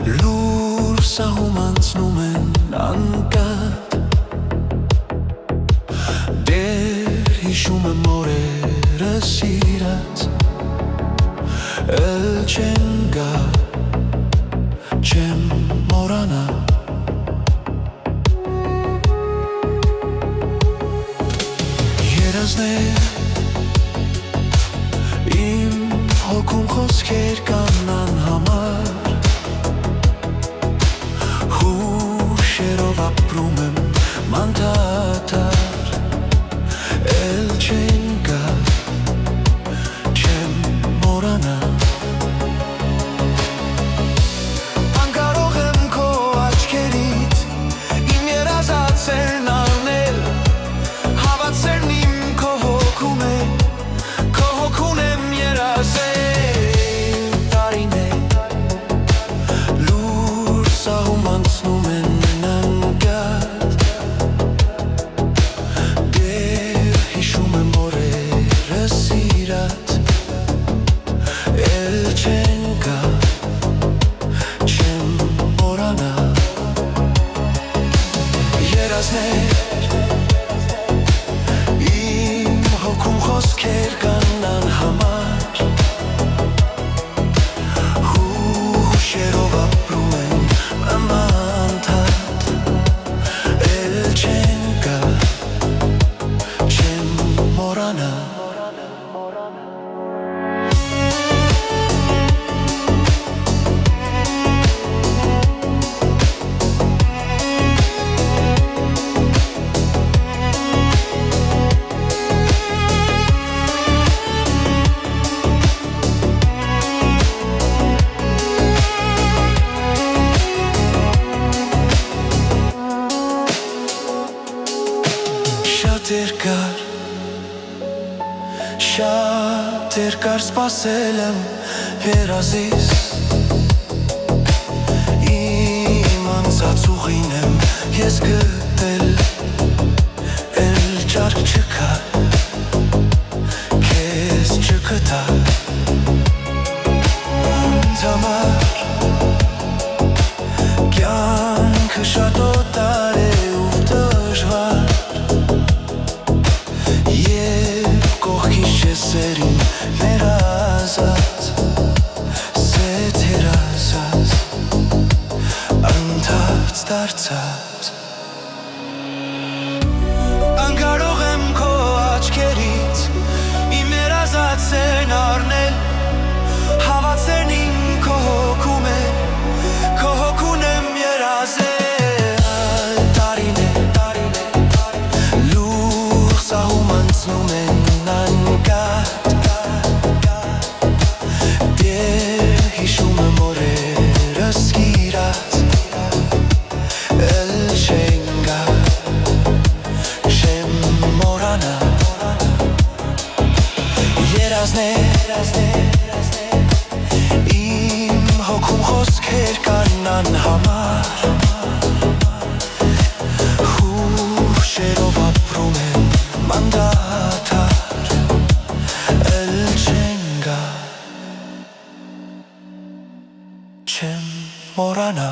Լուր սահում անցնում են անկատ Դեր հիշում եմ օրերը սիրած Էլ չեն գա չեմ մորանա Երազներ Իմ հոգում խոսքեր կան անհամար Հուշերով ապրում եմ մանտատար Էլ չեն գա չեմ մորանա Անկարող եմ քո աչքերից Իմ երազածերն առնել Հավատներն իմ քո հոգում են Քո հոգուն եմ երազել Տարիներ Լուր սահում անցնում են անկատ Դեր հիշում եմ օրերը սիրած Էլ չեն գա չեմ մորանա Երազներ Իմ հոգում խոսքեր կան անհամար Հուշերով ապրում եմ մանտատ Էլ չեն գա չեմ մորանա Շատ երկար սպասել եմ երազիս Իմ անցած ուղին եմ ես գտել Էլ ճարկ չկա Քեզ չգտա Ինձ համար Կյանքը շատ օտար է ու դժվար Սերին ներազած Սետ երազած Անթաց դարձած Անկարող եմ քո աչքերից Իմ երազածերն առնել Հավատներն իմ քո հոգում են Քո հոգուն եմ երազել Տարիներ Լուր սահում անցնում են անկատ Դեր հիշում եմ օրերը սիրած Էլ չեն գա չեմ մորանա Երազներ Իմ հոգում խոսքեր կան անհամար Հուշերով ապրում եմ մանտատար Էլ չեն գա չեմ մորանա